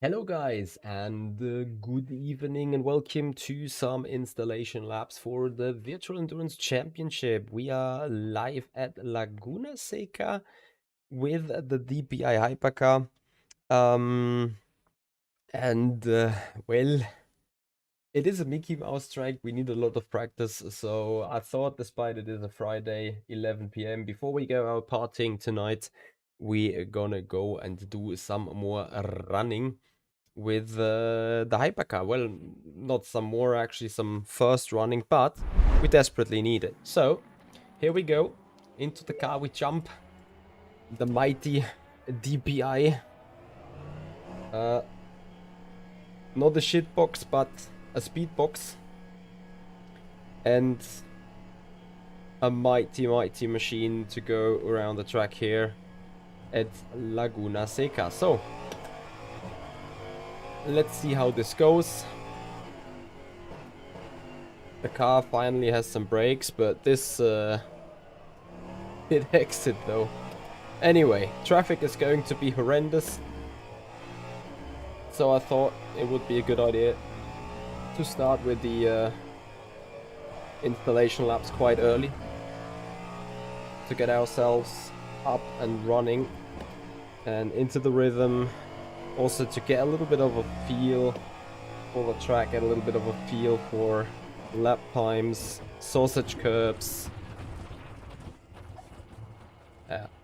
Hello guys and good evening and welcome to some installation labs for the Virtual Endurance Championship. We are live at Laguna Seca with the DPi Hypercar. Well, it is a Mickey Mouse track. We need a lot of practice. So I thought, despite it is a Friday, 11 p.m., before we go out partying tonight, we are gonna go and do some more running with the hypercar. Well, not some more, actually some first running, but we desperately need it. So here we go. Into the car we jump. The mighty DPi. Not a shit box, but a speed box. And a mighty machine to go around the track here at Laguna Seca. So let's see how this goes. The car finally has some brakes, but this did exit though. Anyway, traffic is going to be horrendous. So I thought it would be a good idea to start with the installation laps quite early. To get ourselves up and running and into the rhythm. Also to get a little bit of a feel for the track, get a little bit of a feel for lap times, sausage curbs,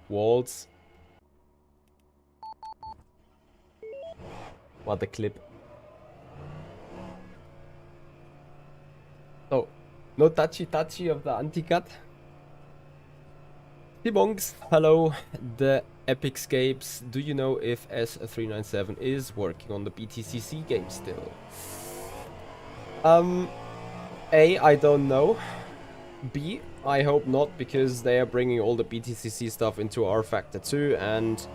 walls. What a clip. Oh, no touchy of the anti-cut. Debonks, hello, the Epicscapes. Do you know if S397 is working on the BTCC game still? A, I don't know. B, I hope not, because they are bringing all the BTCC stuff into rFactor 2, and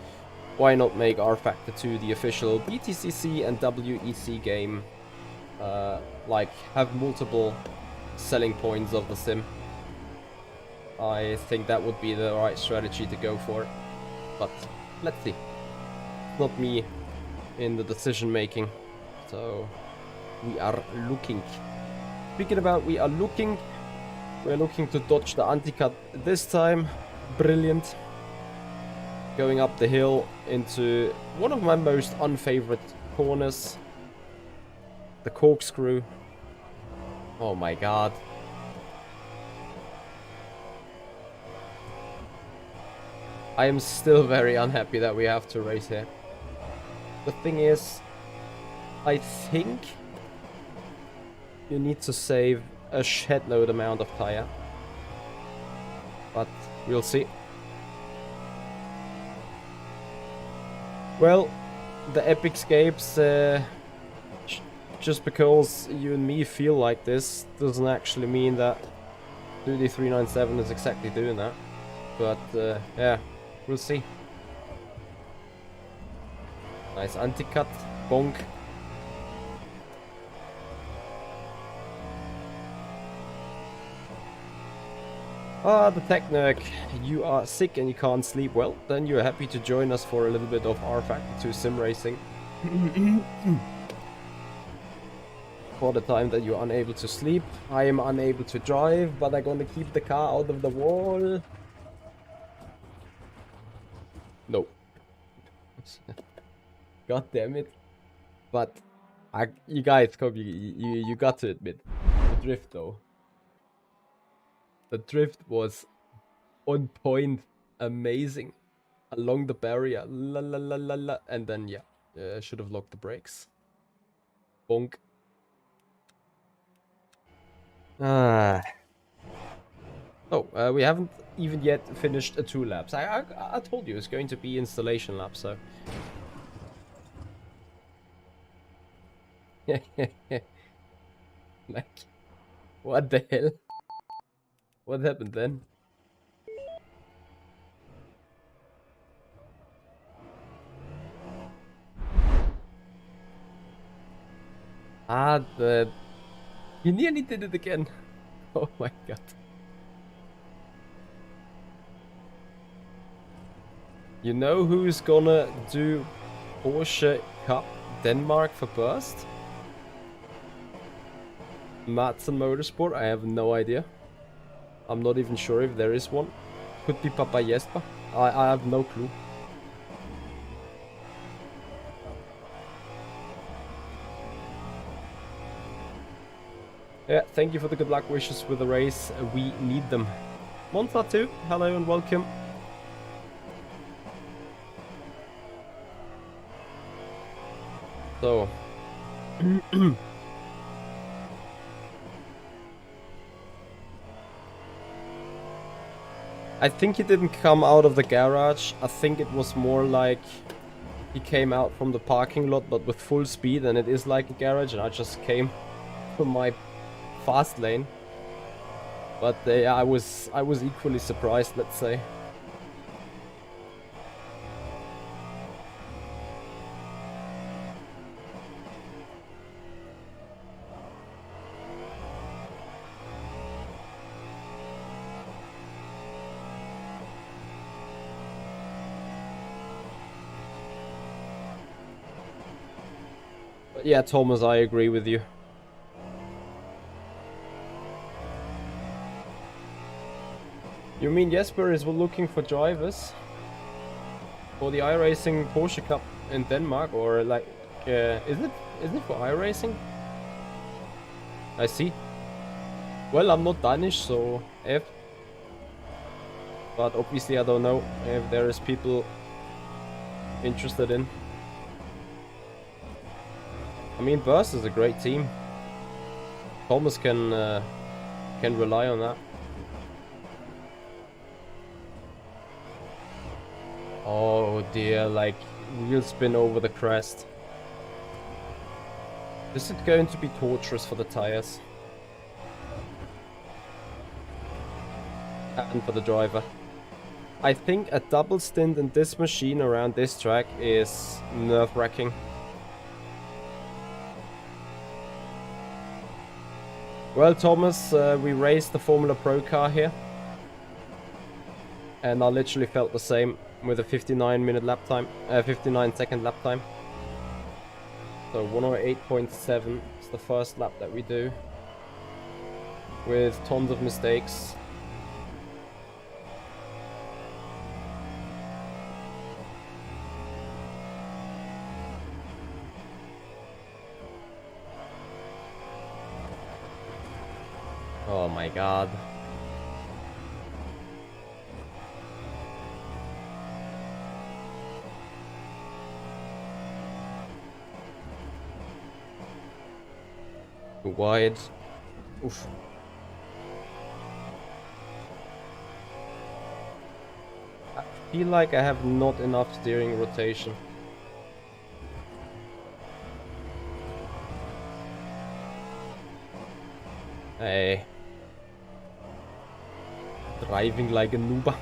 why not make rFactor 2 the official BTCC and WEC game? Like, have multiple selling points of the sim. I think that would be the right strategy to go for. But let's see. Not me in the decision making. So we are looking. Speaking about we are looking, we're looking to dodge the anti-cut this time. Brilliant. Going up the hill into one of my most unfavorite corners. The corkscrew. Oh my god. I am still very unhappy that we have to race here. The thing is, I think you need to save a shitload amount of tire. But we'll see. Well, the Epicscapes, just because you and me feel like this doesn't actually mean that 2D397 is exactly doing that. But yeah, we'll see. Nice anti-cut, bonk. Ah, the tech nerd, you are sick and you can't sleep. Well, then you're happy to join us for a little bit of rFactor 2 sim racing. For the time that you're unable to sleep, I am unable to drive, but I'm gonna keep the car out of the wall. No. God damn it. But you guys, you got to admit, the drift though. The drift was on point, amazing, along the barrier, la la la la la, and then yeah, should have locked the brakes. Bonk. Ah. Oh, we haven't even yet finished 2 laps. I told you it's going to be installation laps, so. Like, what the hell? What happened then? Ah, he nearly did it again. Oh my god. You know who's gonna do Porsche Cup Denmark for burst? Madsen Motorsport? I have no idea. I'm not even sure if there is one. Could be Papa Jesper. I have no clue. Yeah, thank you for the good luck wishes with the race. We need them. Monta too, hello and welcome. So. I think he didn't come out of the garage. I think it was more like he came out from the parking lot but with full speed, and it is like a garage, and I just came from my fast lane. But I was equally surprised, let's say. But yeah, Thomas, I agree with you. You mean Jesper is looking for drivers for the iRacing Porsche Cup in Denmark, or like, is it for iRacing? I see. Well, I'm not Danish, so F. But obviously I don't know if there is people interested in. I mean, Burst is a great team. Thomas can rely on that. Oh dear, like wheel spin over the crest. This is going to be torturous for the tires. And for the driver. I think a double stint in this machine around this track is nerve-wracking. Well, Thomas, we raced the Formula Pro car here. And I literally felt the same with a 59-minute lap time, 59-second lap time. So 108.7 is the first lap that we do, with tons of mistakes. Oh my god. Too wide. Oof. I feel like I have not enough steering rotation. Hey. Driving like a nooba.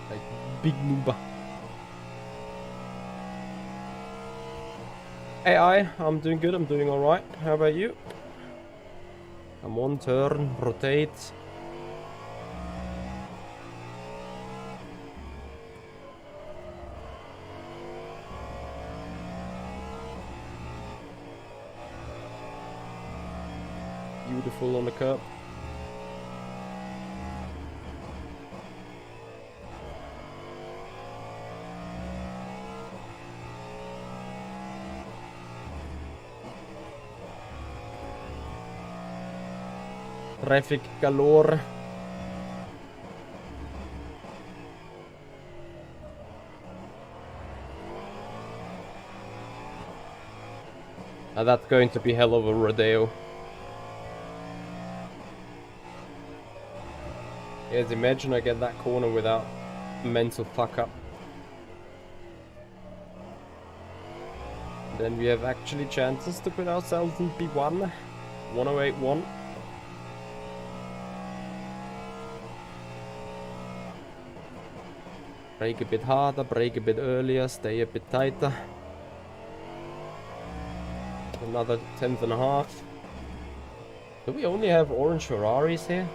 Like big nooba. Hey, I'm doing good, I'm doing alright. How about you? Come on, turn, rotate. Beautiful on the curb. Traffic galore. Now that's going to be hell of a rodeo. Yes, imagine I get that corner without mental fuck up. Then we have actually chances to put ourselves in P1. 108.1. Brake a bit harder, brake a bit earlier, stay a bit tighter. Another 10th and a half. Do we only have orange Ferraris here?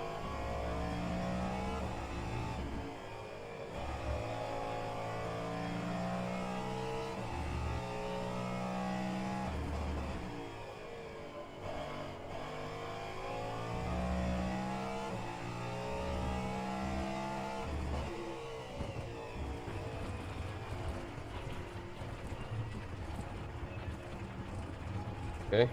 Okay.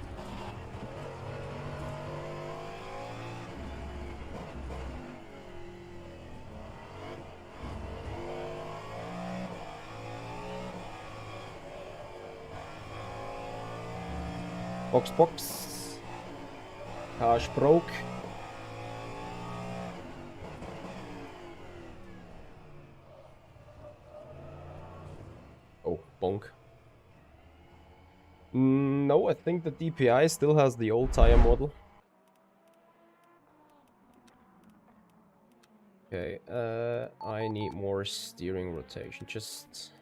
Box. Car's broke. Oh, bonk. No, I think the DPi still has the old tire model. Okay, I need more steering rotation. Just...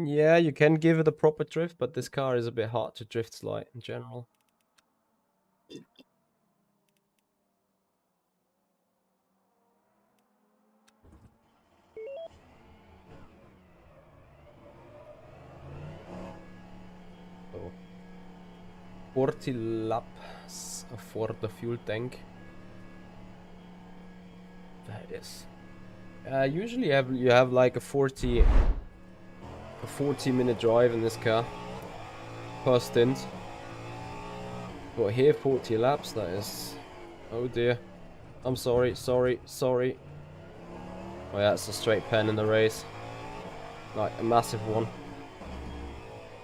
yeah, you can give it a proper drift, but this car is a bit hard to drift slide in general. So, 40 laps for the fuel tank. That is. Usually you have like a 40-minute drive in this car per stint. But here 40 laps, that is... Oh dear. I'm sorry. Oh yeah, it's a straight pen in the race. Like a massive one.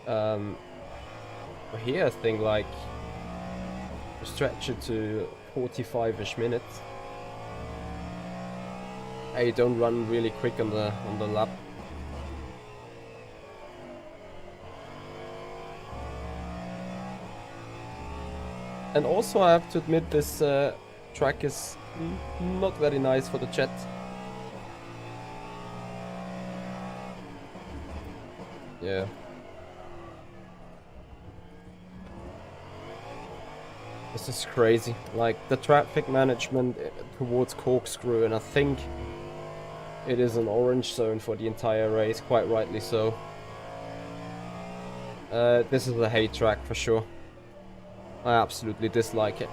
But here I think like stretch it to 45-ish minutes. Hey, don't run really quick on the lap. And also I have to admit this track is not very nice for the jet. Yeah. This is crazy. Like the traffic management towards Corkscrew, and I think it is an orange zone for the entire race, quite rightly so. This is a hate track for sure. I absolutely dislike it.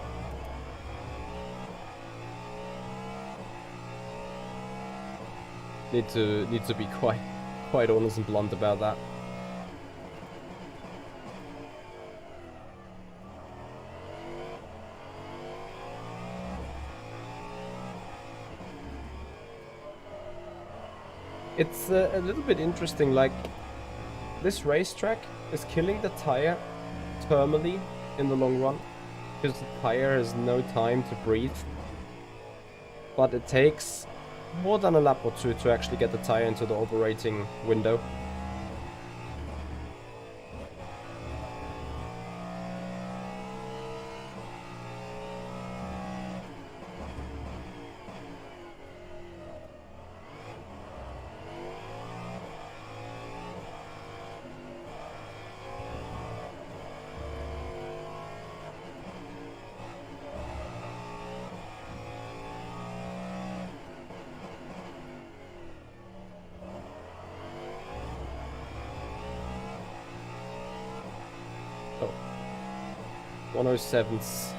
Need to be quite honest and blunt about that. It's a little bit interesting, like this racetrack is killing the tire thermally in the long run because the tire has no time to breathe, but it takes more than a lap or two to actually get the tire into the operating window. Oh, 107s.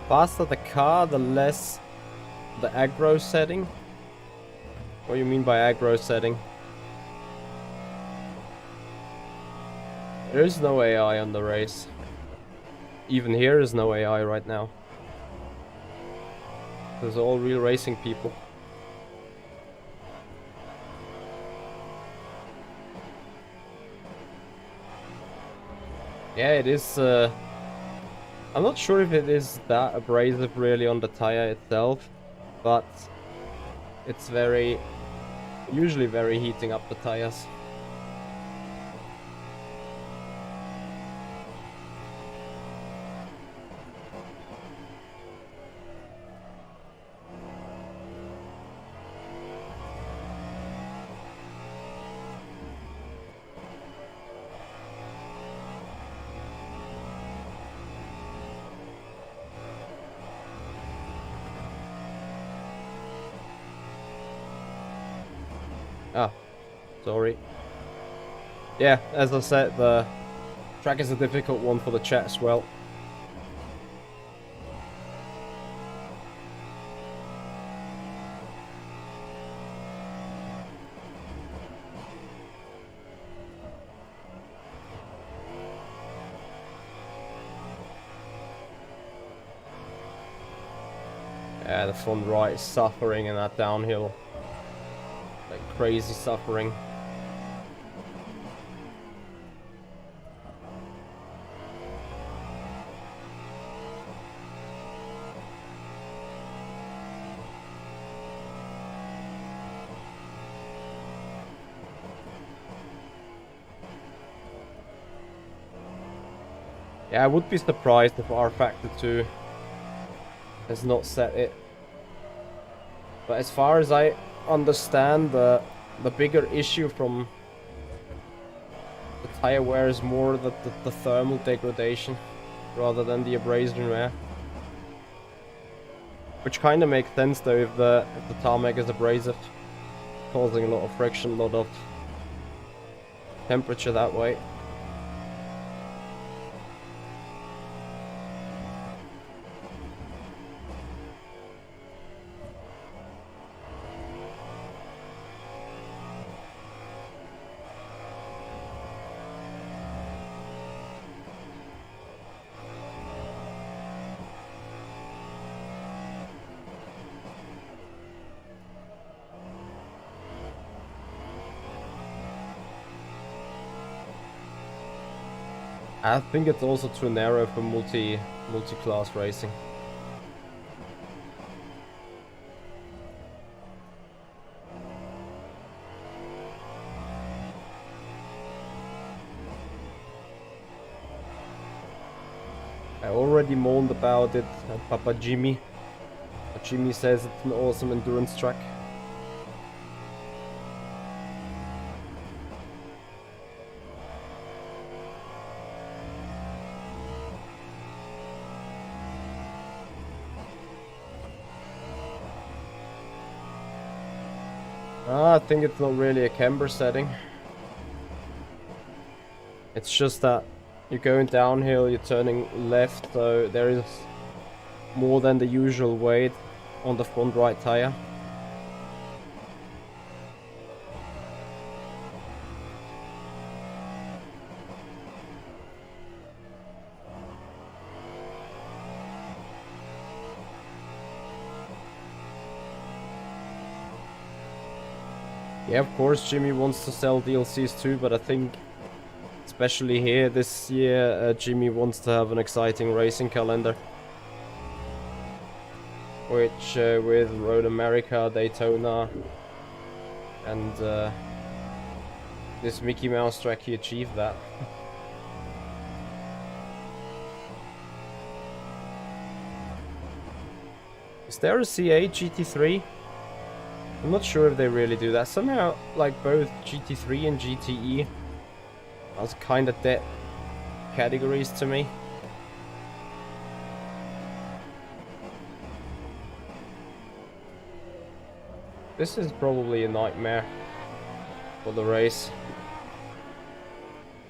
Faster the car, the less the aggro setting. What do you mean by aggro setting? There is no AI on the race. Even here is no AI right now. There's all real racing people. Yeah, it is. I'm not sure if it is that abrasive really on the tire itself, but it's usually very heating up the tires. Sorry. Yeah, as I said, the track is a difficult one for the chat as well. Yeah, the front right is suffering in that downhill. Like crazy suffering. Yeah, I would be surprised if rFactor 2 has not set it. But as far as I understand, the bigger issue from the tire wear is more the thermal degradation rather than the abrasion wear. Which kind of makes sense though if the tarmac is abrasive, causing a lot of friction, a lot of temperature that way. I think it's also too narrow for multi-class racing. I already moaned about it at Papa Jimmy. But Jimmy says it's an awesome endurance track. I think it's not really a camber setting. It's just that you're going downhill, you're turning left, so there is more than the usual weight on the front right tire. Yeah, of course Jimmy wants to sell DLCs too, but I think especially here this year Jimmy wants to have an exciting racing calendar. Which with Road America, Daytona and this Mickey Mouse track, he achieved that. Is there a C8 GT3? I'm not sure if they really do that. Somehow, like both GT3 and GTE are kind of dead categories to me. This is probably a nightmare for the race.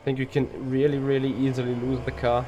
I think you can really easily lose the car.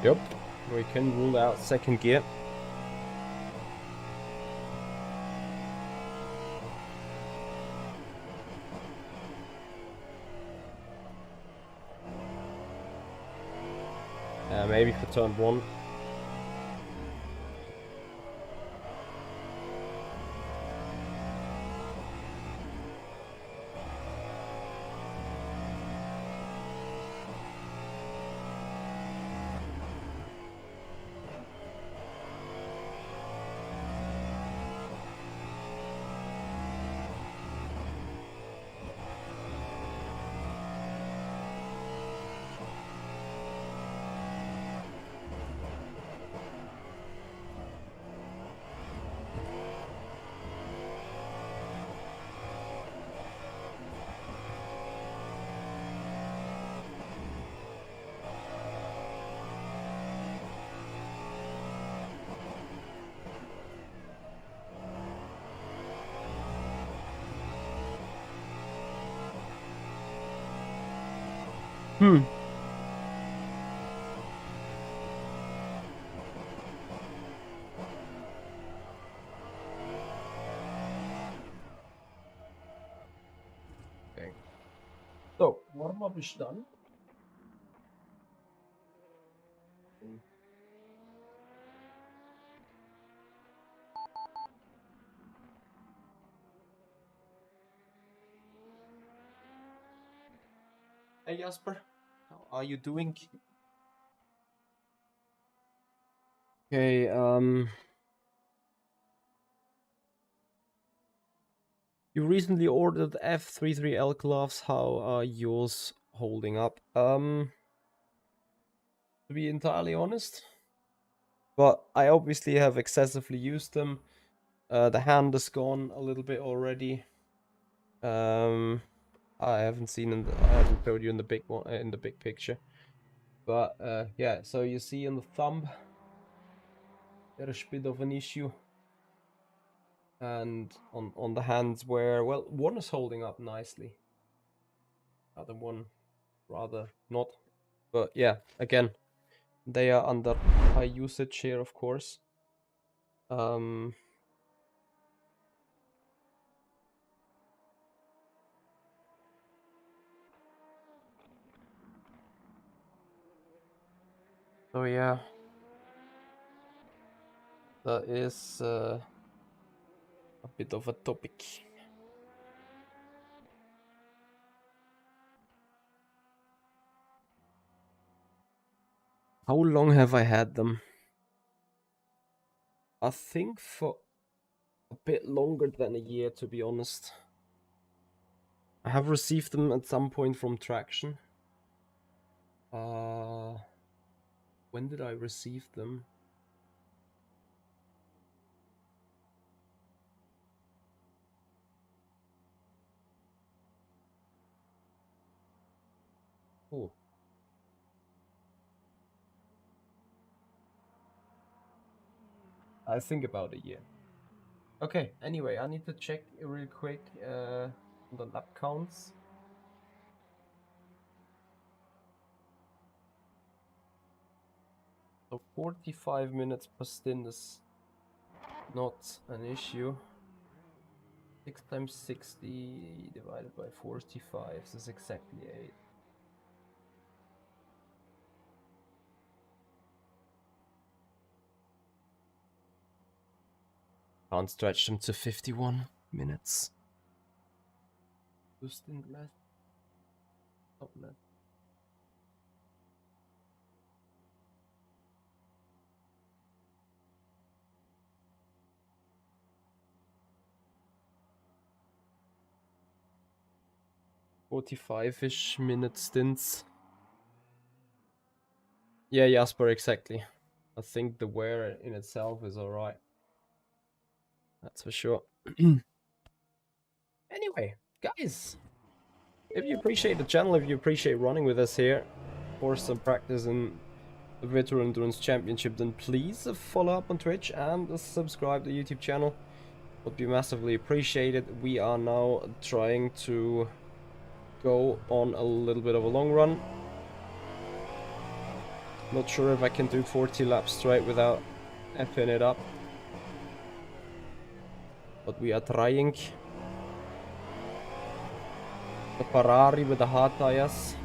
Yep, we can rule out second gear. Maybe for turn 1. Okay. So, warm-up is done. Hey Jasper, how are you doing? Okay, you recently ordered F33L gloves. How are yours holding up? To be entirely honest, but I obviously have excessively used them. The hand is gone a little bit already. I haven't I haven't showed you in the big one, in the big picture. But yeah, so you see on the thumb, there's a bit of an issue. And on the hands where, well, one is holding up nicely. Other one rather not. But yeah, again, they are under high usage here, of course. So yeah, that is a bit of a topic. How long have I had them? I think for a bit longer than a year, to be honest. I have received them at some point from Traction. When did I receive them? Oh. I think about a year. Okay, anyway, I need to check real quick the lap counts. So 45 minutes per stint is not an issue. 6 times 60 divided by 45, this is exactly 8. Can't stretch them to 51 minutes. Two stint left. Top left. "45-ish minute stints." Yeah, Jasper, exactly. I think the wear in itself is alright. That's for sure. Anyway, guys, if you appreciate the channel, if you appreciate running with us here for some practice in the Virtual Endurance Championship, then please follow up on Twitch and subscribe to the YouTube channel. Would be massively appreciated. We are now trying to go on a little bit of a long run. Not sure if I can do 40 laps straight without effing it up. But we are trying. The Ferrari with the hard tires,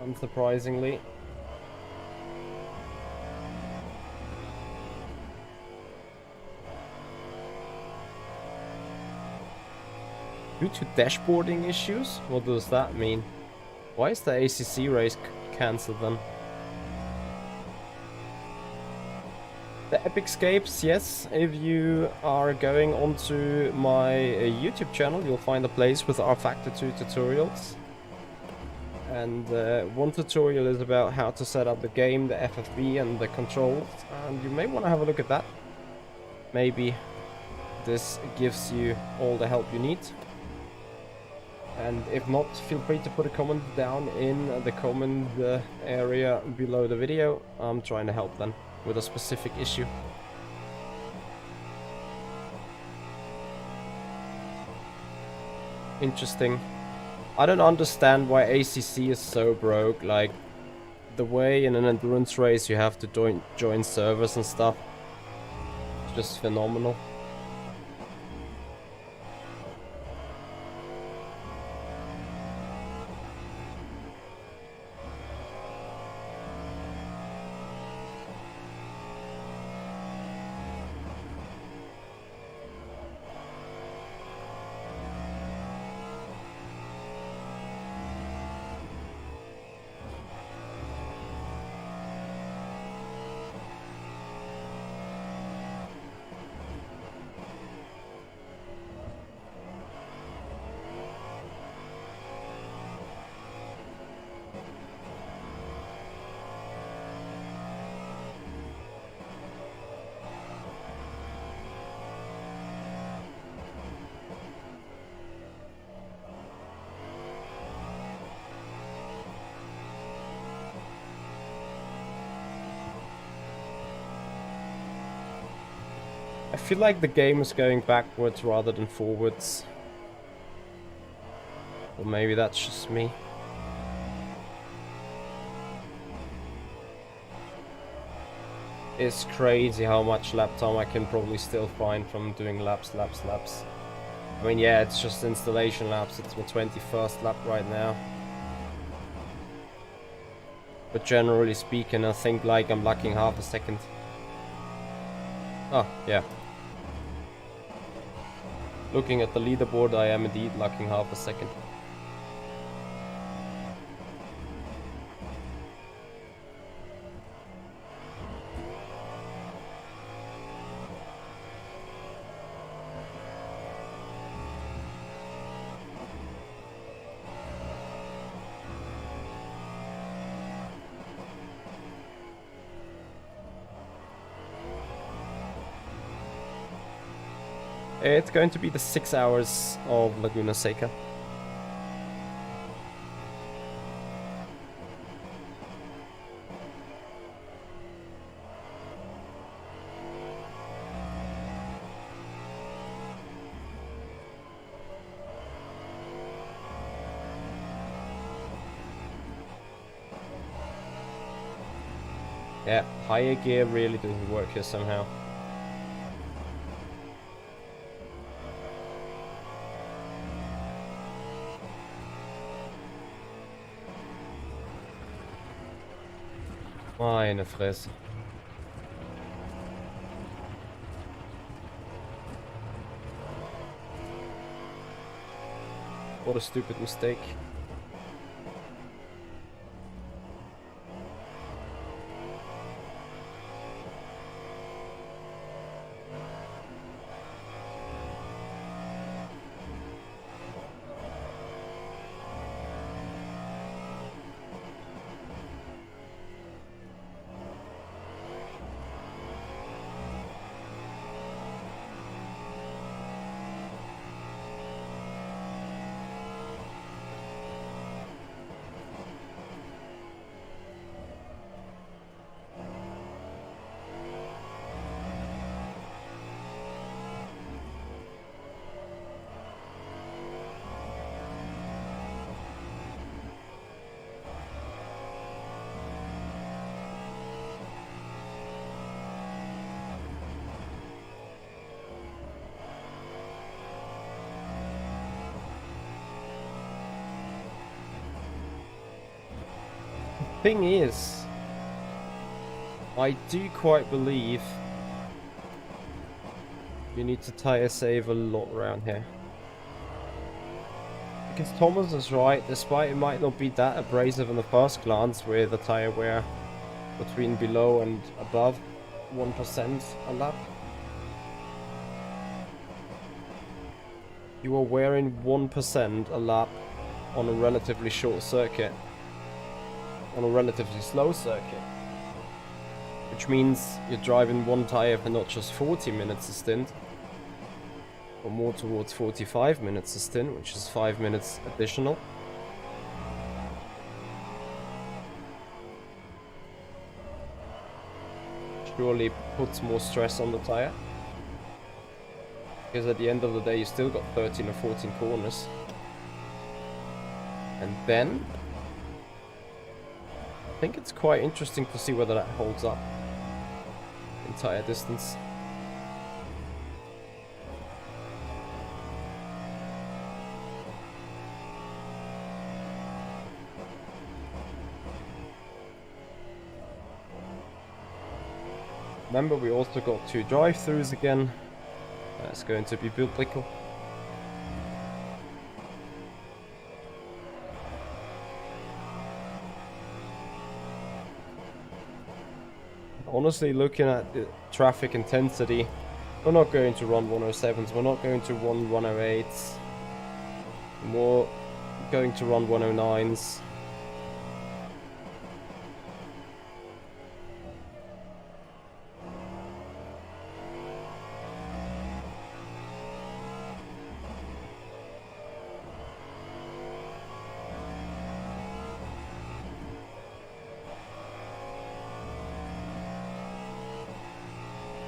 unsurprisingly. Due to dashboarding issues? What does that mean? Why is the ACC race cancelled then? The Epicscapes, yes. If you are going onto my YouTube channel, you'll find a place with rFactor 2 tutorials. And one tutorial is about how to set up the game, the FFB and the controls. And you may want to have a look at that. Maybe this gives you all the help you need. And if not, feel free to put a comment down in the comment area below the video. I'm trying to help then with a specific issue. Interesting. I don't understand why ACC is so broke. Like, the way in an endurance race you have to join servers and stuff. It's just phenomenal. I feel like the game is going backwards rather than forwards. Or maybe that's just me. It's crazy how much lap time I can probably still find from doing laps. I mean, yeah, it's just installation laps. It's my 21st lap right now. But generally speaking, I think like I'm lacking half a second. Oh, yeah. Looking at the leaderboard, I am indeed lacking half a second. It's going to be the 6 hours of Laguna Seca. Yeah, higher gear really doesn't work here somehow. Meine Fresse. What a stupid mistake. Thing is, I do quite believe you need to tire save a lot around here. Because Thomas is right, despite it might not be that abrasive in the first glance with a tire wear between below and above 1% a lap. You are wearing 1% a lap on a relatively short circuit, on a relatively slow circuit. Which means you're driving one tire for not just 40 minutes a stint, but more towards 45 minutes a stint, which is 5 minutes additional. Surely puts more stress on the tire. Because at the end of the day you still got 13 or 14 corners. And then I think it's quite interesting to see whether that holds up in tire distance. Remember, we also got 2 drive-throughs again. That's going to be biblical. Honestly, looking at the traffic intensity, we're not going to run 107s, we're not going to run 108s, we're going to run 109s.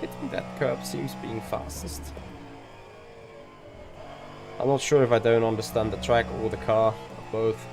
Hitting that curb seems being fastest. I'm not sure if I don't understand the track or the car, or both.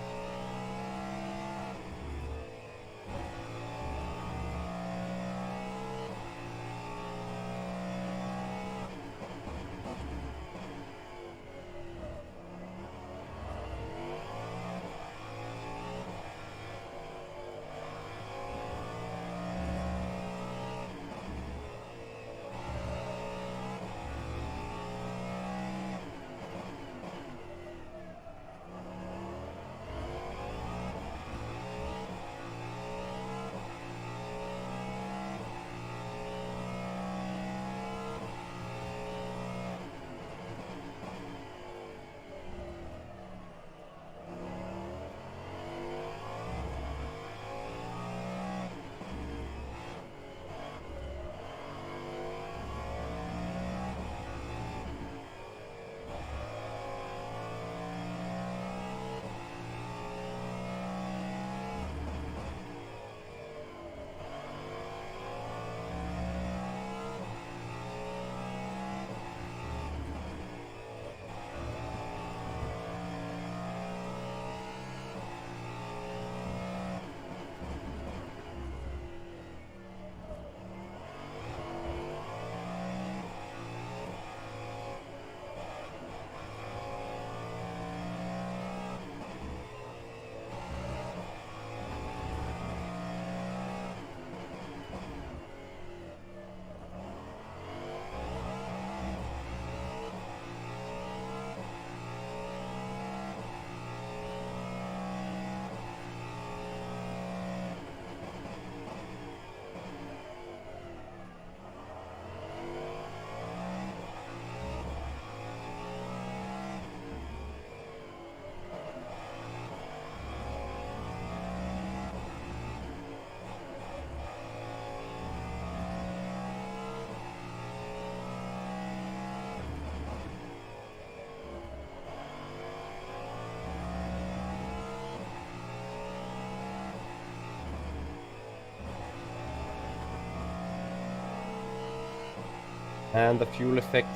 And the fuel effect.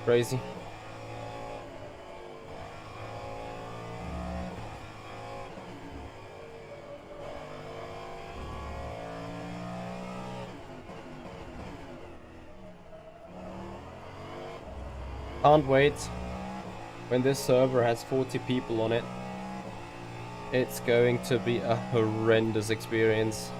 Crazy. Can't wait when this server has 40 people on it, it's going to be a horrendous experience.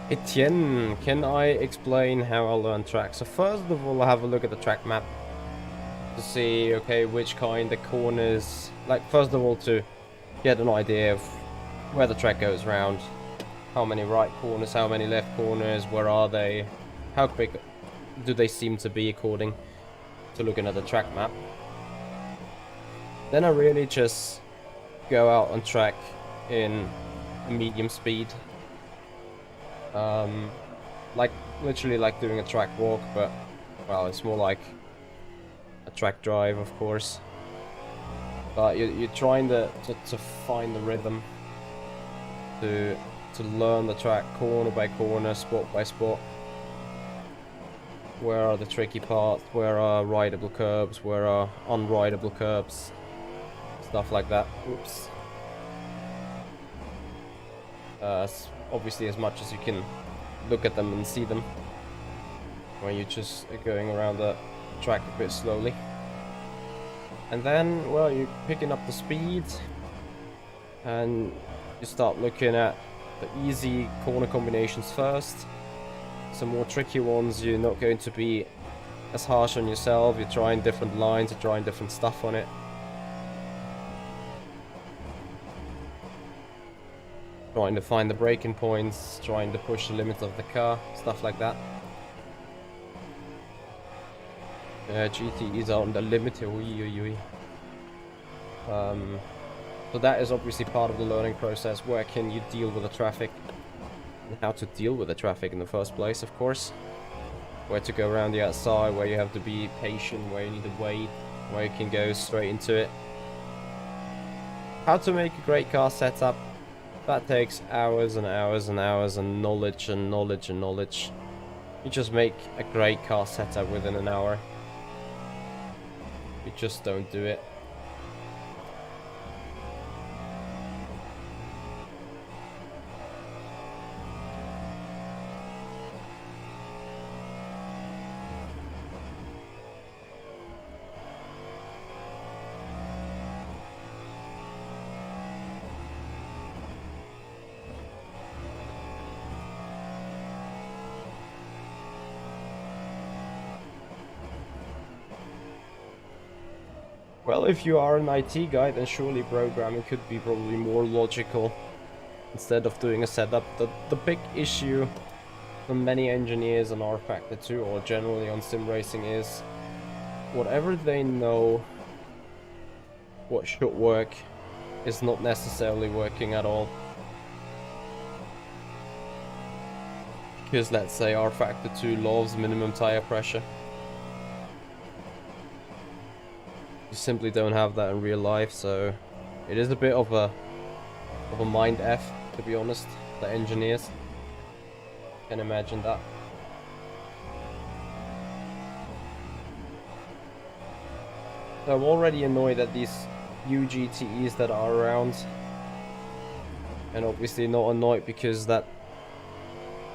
Etienne, can I explain how I learn track? So first of all, I have a look at the track map to see, okay, which kind of corners, like first of all to get an idea of where the track goes round, how many right corners, how many left corners, where are they, how quick do they seem to be according to looking at the track map. Then I really just go out on track in medium speed. Like literally like doing a track walk, but well, it's more like a track drive, of course. But you're trying to find the rhythm, to learn the track corner by corner, spot by spot. Where are the tricky parts? Where are rideable curbs? Where are unrideable curbs? Stuff like that. Oops. Obviously as much as you can look at them and see them when you're just going around the track a bit slowly. And then, well, you're picking up the speed and you start looking at the easy corner combinations first. Some more tricky ones, you're not going to be as harsh on yourself. You're trying different lines, you're trying different stuff on it. Trying to find the braking points, trying to push the limits of the car, stuff like that. GTEs are on the limit. So that is obviously part of the learning process. Where can you deal with the traffic? And how to deal with the traffic in the first place, of course. Where to go around the outside, where you have to be patient, where you need to wait, where you can go straight into it. How to make a great car setup. That takes hours and hours and hours and knowledge and knowledge and knowledge. You just make a great car setup within an hour. You just don't do it. Well, if you are an IT guy, then surely programming could be probably more logical instead of doing a setup. The big issue for many engineers on rFactor 2 or generally on Simracing is whatever they know what should work is not necessarily working at all. Because let's say rFactor 2 loves minimum tire pressure. You simply don't have that in real life, so it is a bit of a mind F, to be honest. The engineers can imagine that. So I'm already annoyed that these few GTEs that are around. And obviously not annoyed because that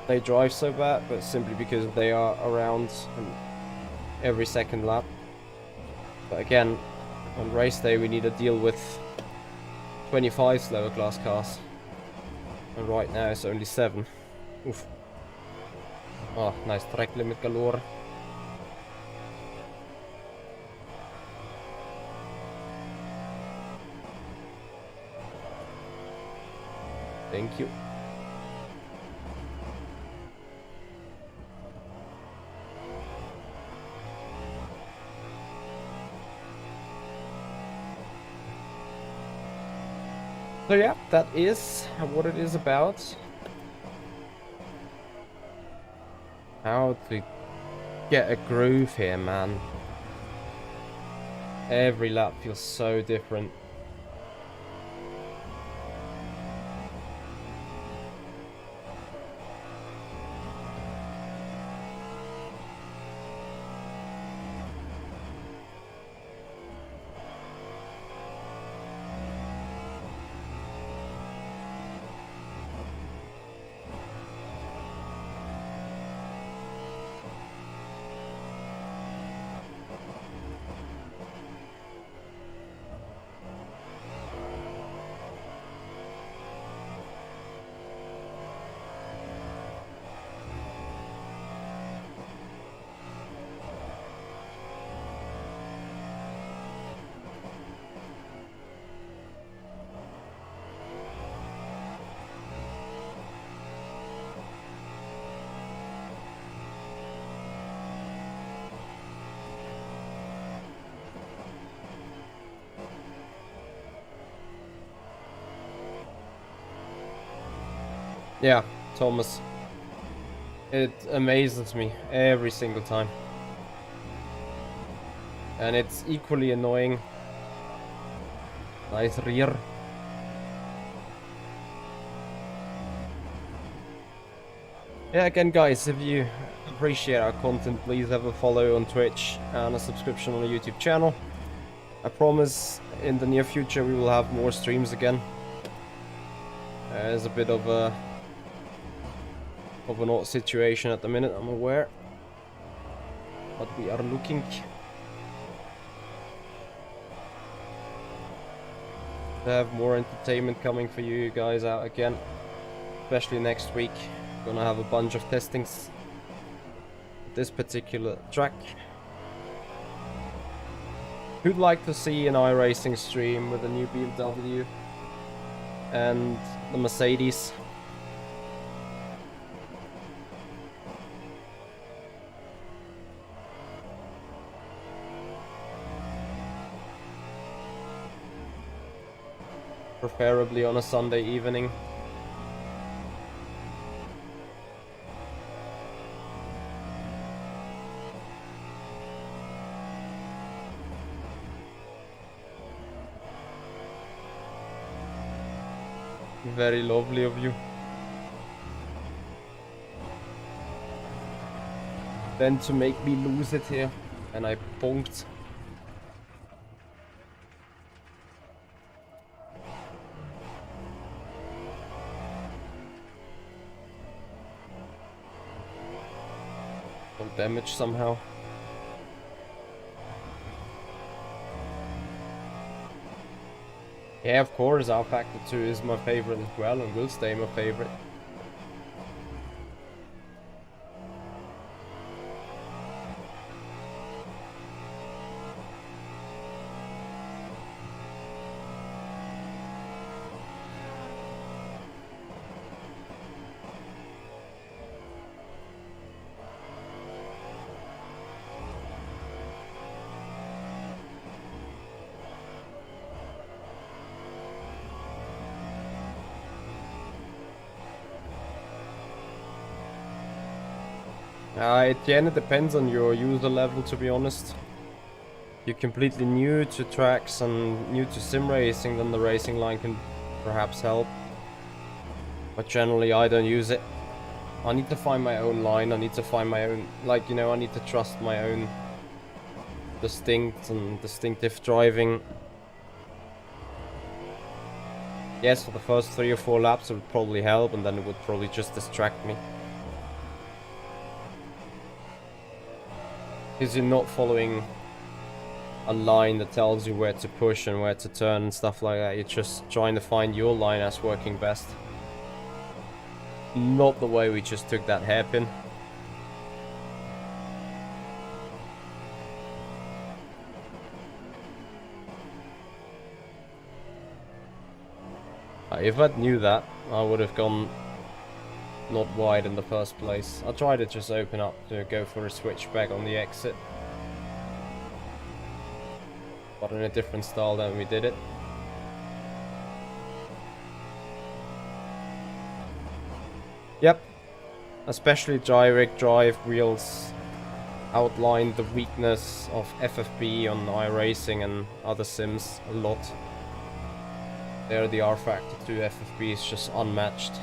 they drive so bad, but simply because they are around every second lap. But again, on race day we need to deal with 25 slower class cars. And right now it's only 7. Oof. Oh, nice track limit galore. Thank you. So yeah, that is what it is about. How to get a groove here, man. Every lap feels so different. Yeah, Thomas. It amazes me every single time. And it's equally annoying. Nice rear. Yeah, again guys, if you appreciate our content, please have a follow on Twitch and a subscription on the YouTube channel. I promise in the near future we will have more streams again. There's a bit of an odd situation at the minute, I'm aware. But we are looking to have more entertainment coming for you guys out again. Especially next week. Gonna have a bunch of testings at this particular track. Who'd like to see an iRacing stream with a new BMW and the Mercedes? Preferably on a Sunday evening. Very lovely of you. Then to make me lose it here, and I bonked. Damage somehow. Yeah, of course, rFactor 2 is my favorite as well and will stay my favorite. Again, it depends on your user level, to be honest. If you're completely new to tracks and new to sim racing, then the racing line can perhaps help. But generally, I don't use it. I need to find my own line. I need to find my own, like, you know, I need to trust my own distinct and distinctive driving Yes, for the first 3 or 4 laps it would probably help, and then it would probably just distract me. Because you're not following a line that tells you where to push and where to turn and stuff like that. You're just trying to find your line as working best. Not the way we just took that hairpin. If I knew that, I would have gone not wide in the first place. I tried to just open up to go for a switchback on the exit. But in a different style than we did it. Yep. Especially direct drive wheels outline the weakness of FFB on iRacing and other sims a lot. There the rFactor 2 FFB is just unmatched.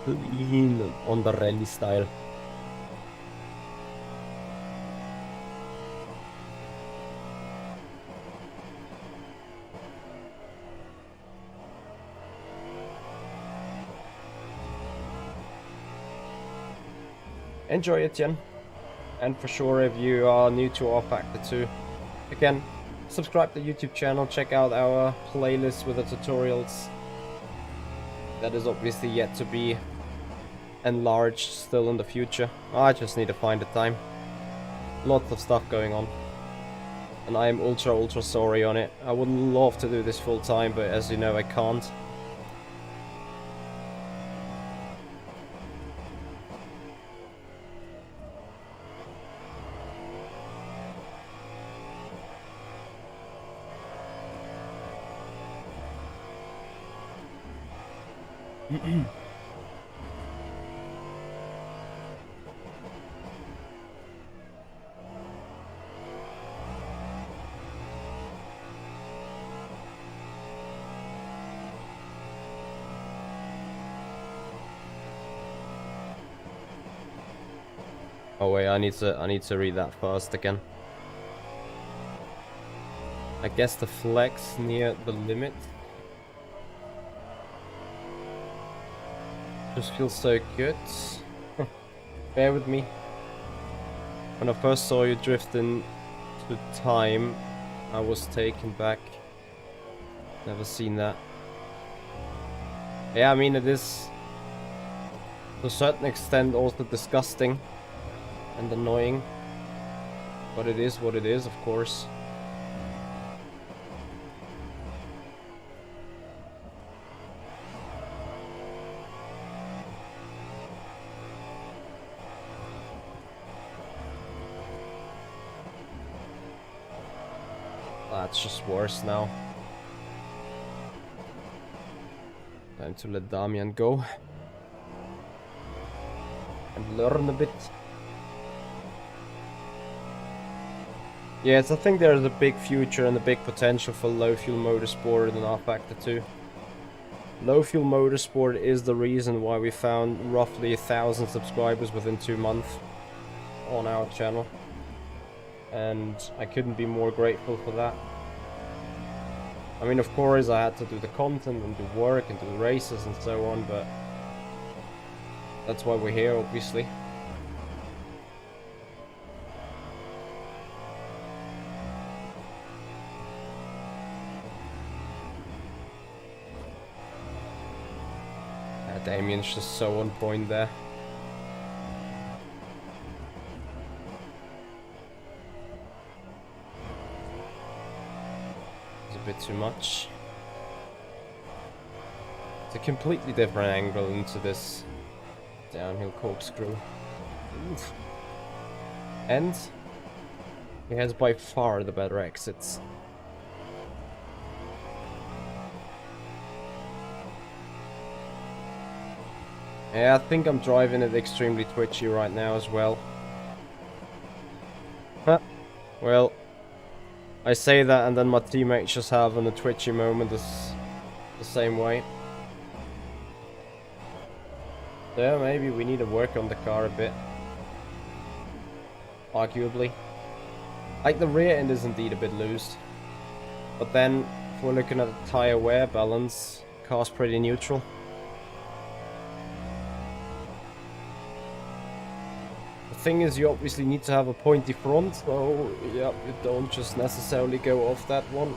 Clean on the rally style. Enjoy it, Jen. And for sure, if you are new to rFactor 2, again, subscribe to the YouTube channel, check out our playlist with the tutorials. That is obviously yet to be enlarged still in the future. I just need to find the time. Lots of stuff going on. And I am ultra sorry on it. I would love to do this full time, but as you know, I can't. Oh wait, I need to read that first again. I guess the flex near the limit just feels so good. Bear with me. When I first saw you drifting to time, I was taken back. Never seen that. Yeah, I mean, it is to a certain extent also disgusting and annoying, but it is what it is, of course. That's just worse now. Time to let Damian go and learn a bit. Yes, I think there's a big future and a big potential for low fuel motorsport in rFactor 2. Low fuel motorsport is the reason why we found roughly 1,000 subscribers within 2 months on our channel. And I couldn't be more grateful for that. I mean, of course, I had to do the content and do work and do the races and so on, but that's why we're here, obviously. Damien's just so on point there. It's a bit too much. It's a completely different angle into this downhill corkscrew. Oof. And he has by far the better exits. Yeah, I think I'm driving it extremely twitchy right now as well. Well, I say that and then my teammates just have a twitchy moment the same way. So yeah, maybe we need to work on the car a bit. Arguably. Like, the rear end is indeed a bit loose. But then, if we're looking at the tire wear balance, car's pretty neutral. The thing is, you obviously need to have a pointy front, so yeah, you don't just necessarily go off that one.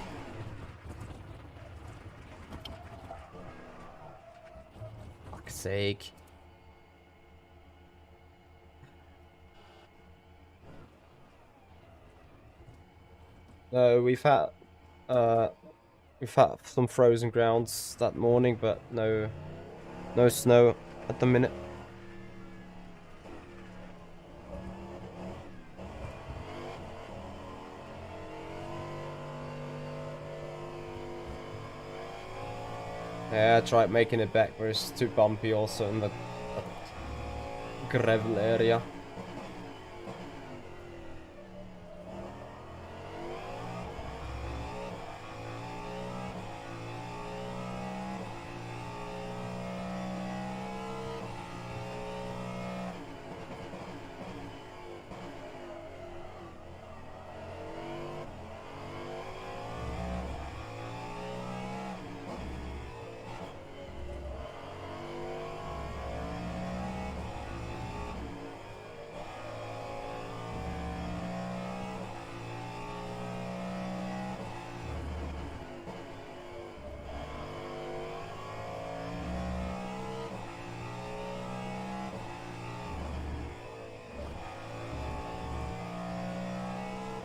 Fuck's sake. No, we've had some frozen grounds that morning, but no snow at the minute. Yeah, I tried making it back, but it's too bumpy also in that gravel area.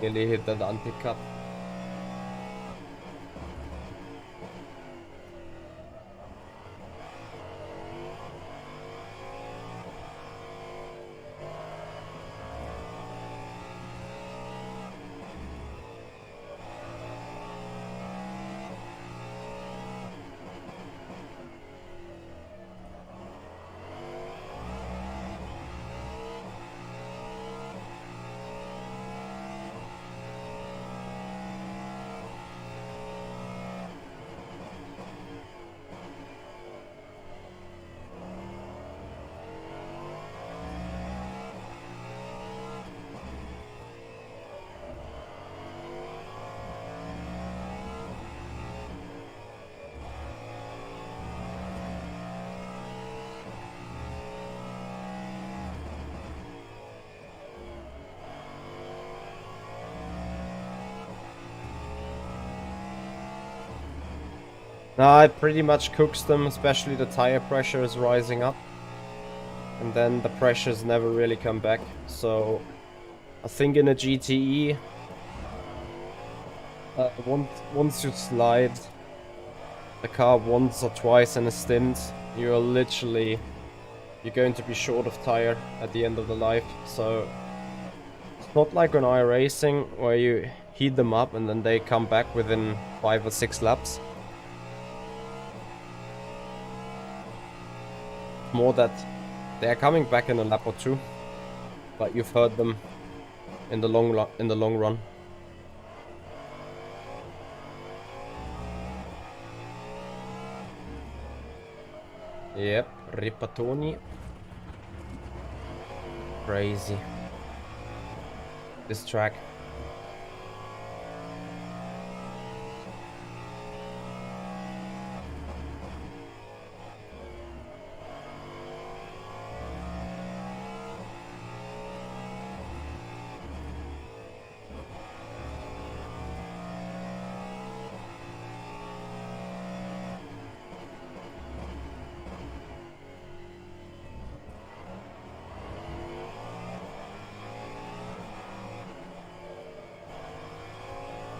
Nearly hit that anti-cut. No, it pretty much cooks them, especially the tire pressure is rising up. And then the pressures never really come back. So I think in a GTE, once you slide the car once or twice in a stint, you're going to be short of tire at the end of the life. So it's not like on iRacing where you heat them up and then they come back within 5 or 6 laps. More that they are coming back in a lap or two, but you've hurt them in the long run. Yep, Ripatoni. Crazy. This track.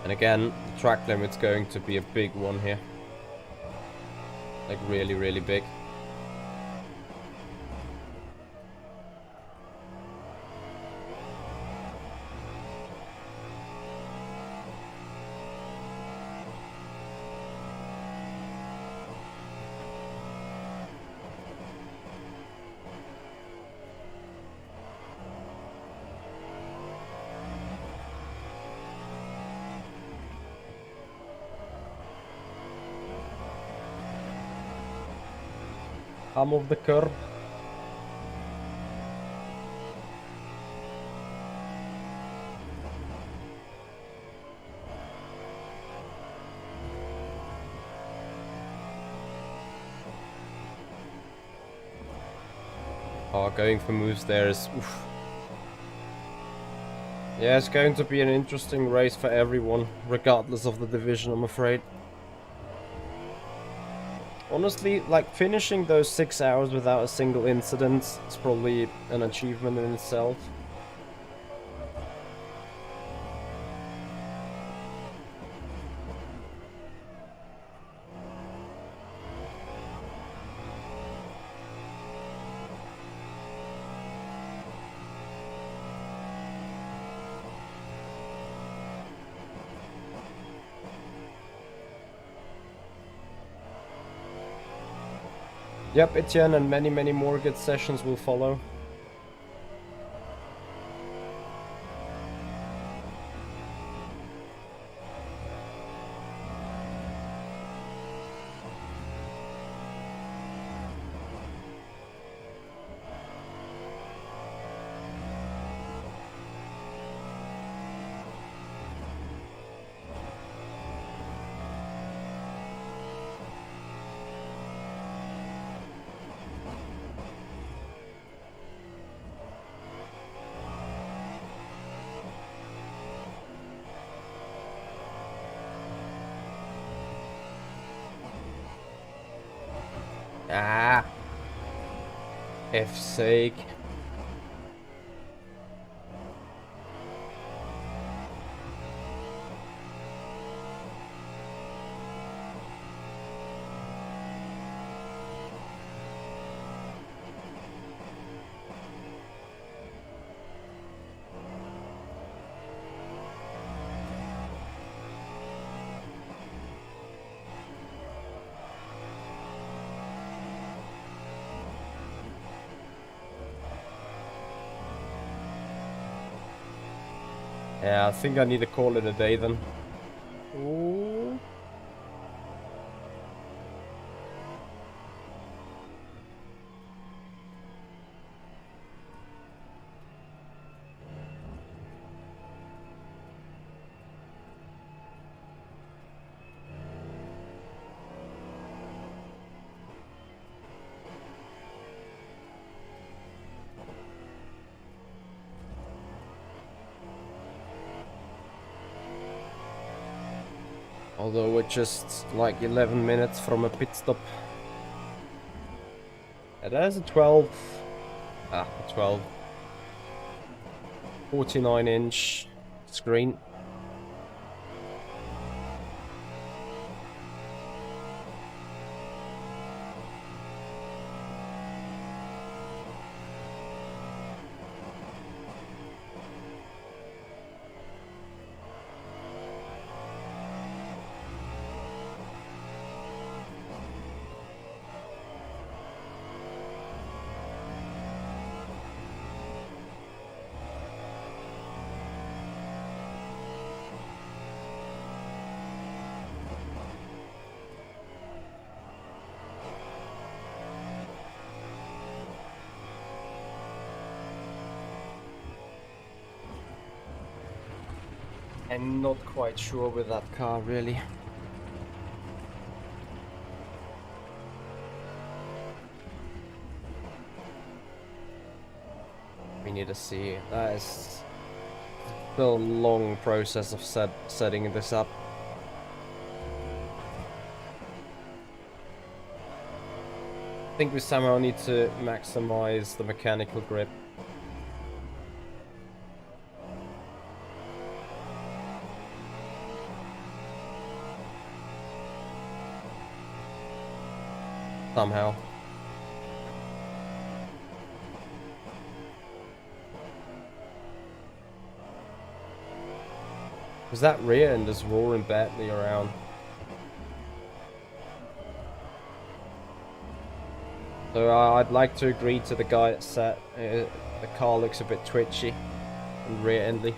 And again, the track limit's going to be a big one here. Like really, really big. Arm of the curb. Oh, going for moves there is... Oof. Yeah, it's going to be an interesting race for everyone, regardless of the division, I'm afraid. Honestly, like, finishing those 6 hours without a single incident is probably an achievement in itself. Yep, Etienne, and many, many more good sessions will follow. Ah, F's sake. Yeah, I think I need to call it a day then. Ooh. Although we're just like 11 minutes from a pit stop. It has a 12. Ah, a 12. 49-inch screen. I'm not quite sure with that car, really. We need to see. That is still a long process of setting this up. I think we somehow need to maximize the mechanical grip. Somehow. Because that rear end is roaring badly around. So I'd like to agree to the guy that said the car looks a bit twitchy and rear endly.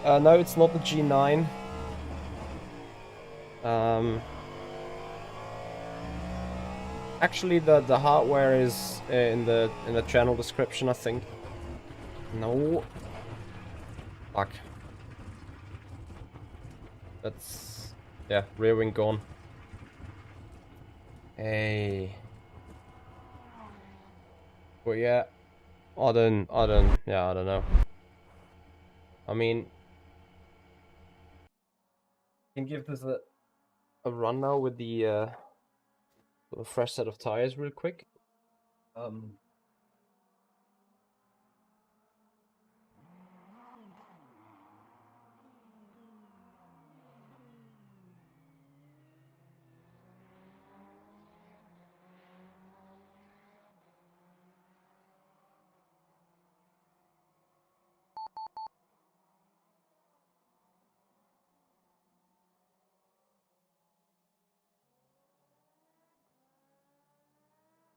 No, it's not the G9. Actually, the hardware is in the channel description, I think. No. Fuck. That's, yeah, rear wing gone. Hey. But yeah, I don't know. I mean, can give this a run now with the with a fresh set of tires real quick.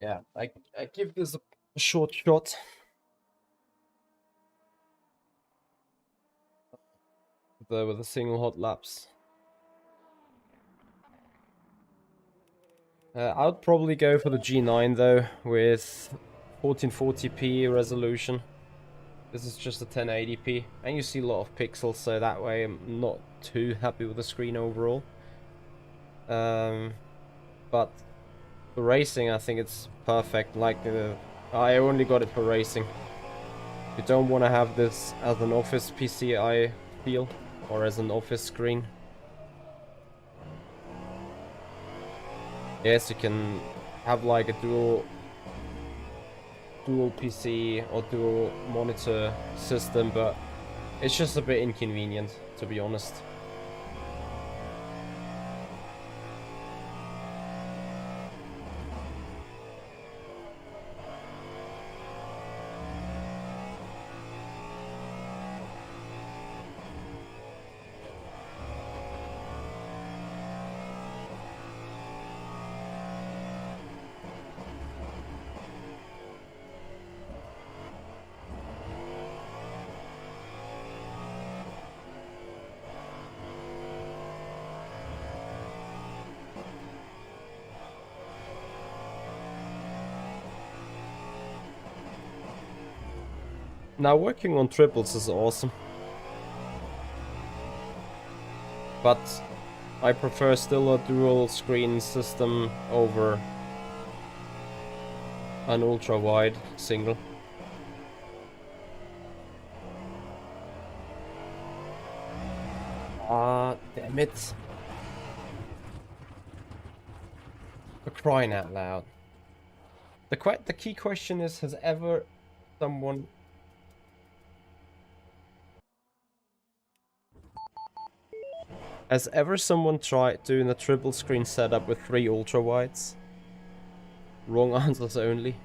Yeah, I give this a short shot. With the single hot laps. I'd probably go for the G9 though, with 1440p resolution. This is just a 1080p, and you see a lot of pixels, so that way I'm not too happy with the screen overall. But for racing, I think it's perfect. Like, I only got it for racing. You don't want to have this as an office PC, I feel, or as an office screen. Yes, you can have like a dual PC or dual monitor system, but it's just a bit inconvenient, to be honest. Now, working on triples is awesome, but I prefer still a dual screen system over an ultra wide single. Ah, damn it. For crying out loud. The key question is, has ever someone tried doing a triple screen setup with 3 ultra wides? Wrong answers only.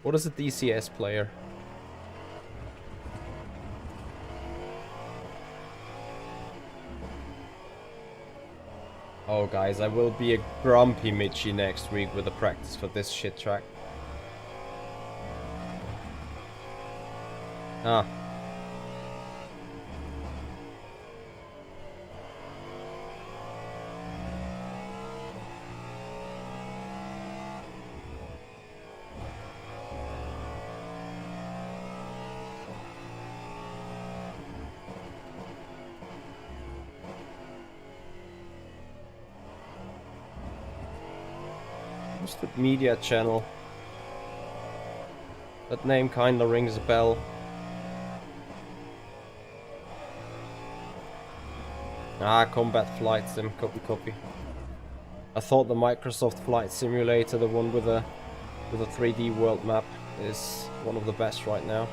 What is a DCS player? Oh guys, I will be a grumpy Mitchie next week with the practice for this shit track. Ah. The media channel. That name kinda rings a bell. Ah, Combat Flight Sim, copy. I thought the Microsoft Flight Simulator, the one with a 3D world map, is one of the best right now.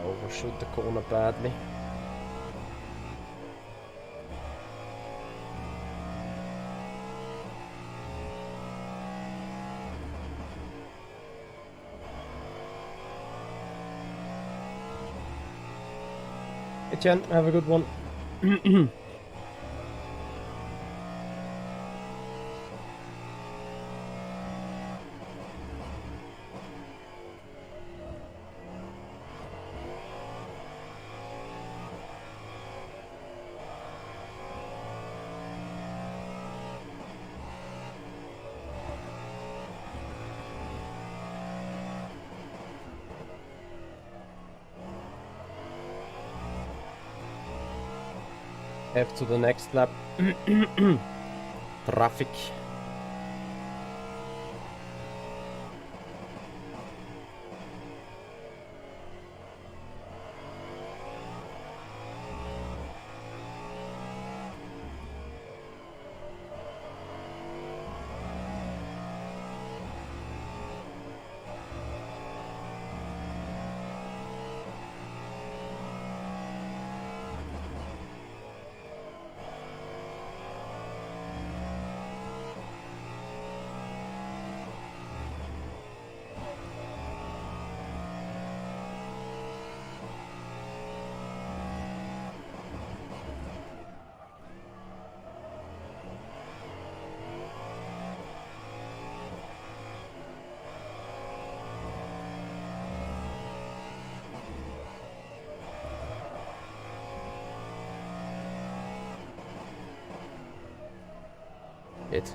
Overshoot the corner badly. Hey Chen, have a good one. F to the next lap. Traffic. It.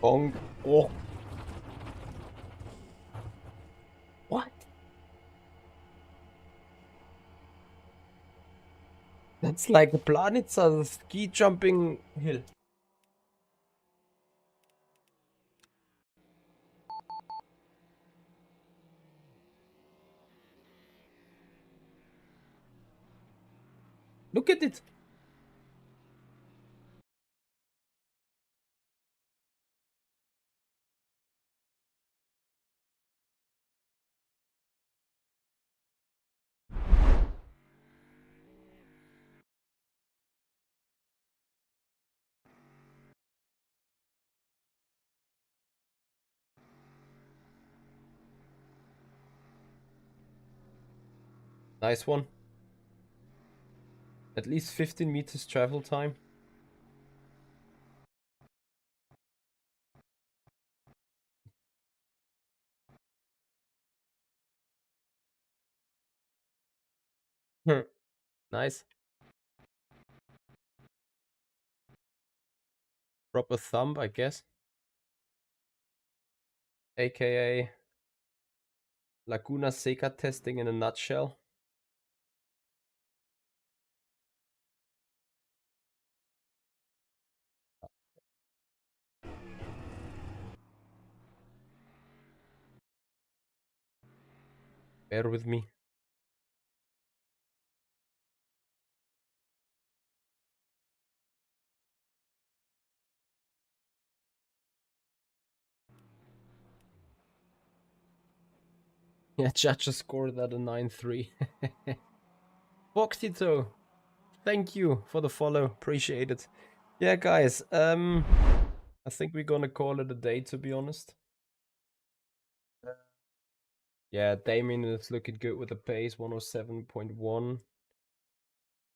Bong. Oh. What? That's like a Planitza ski jumping hill. Look at it. Nice one. At least 15 meters travel time. Nice. Proper thumb, I guess. AKA Laguna Seca testing in a nutshell. Bear with me. Yeah, judges scored at a 9-3. Boxito. thank you for the follow. Appreciate it. Yeah, guys. I think we're gonna call it a day, to be honest. Yeah, Damien is looking good with the pace, 107.1.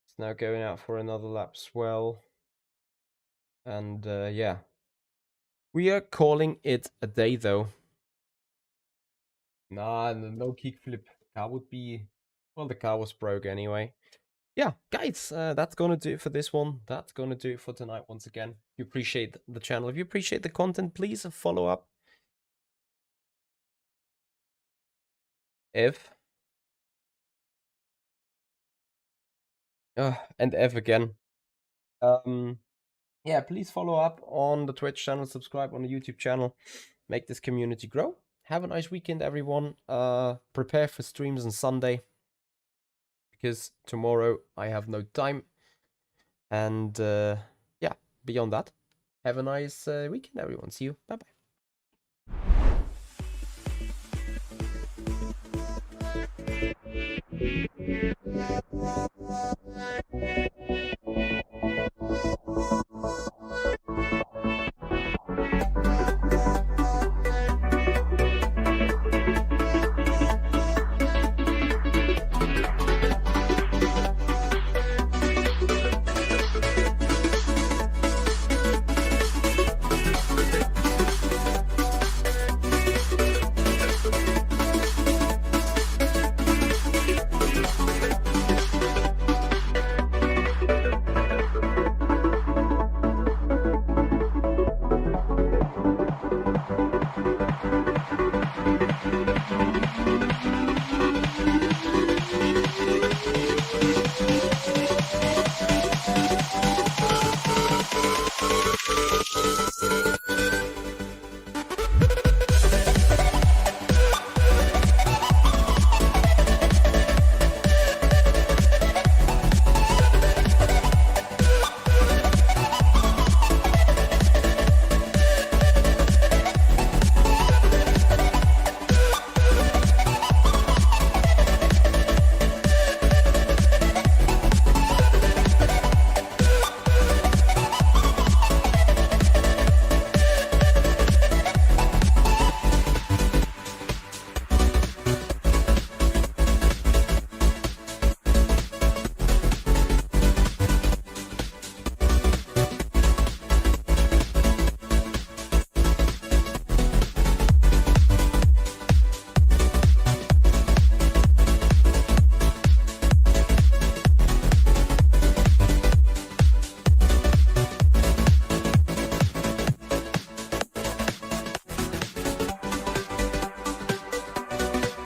It's now going out for another lap as well. And yeah. We are calling it a day, though. Nah, no kickflip. Car would be... Well, the car was broke anyway. Yeah, guys, that's gonna do it for this one. That's gonna do it for tonight once again. If you appreciate the channel, if you appreciate the content, please follow up. F. And F again. Yeah, please follow up on the Twitch channel, subscribe on the YouTube channel, make this community grow. Have a nice weekend, everyone. Prepare for streams on Sunday, because tomorrow I have no time. And yeah, beyond that, have a nice weekend, everyone. See you. Bye-bye.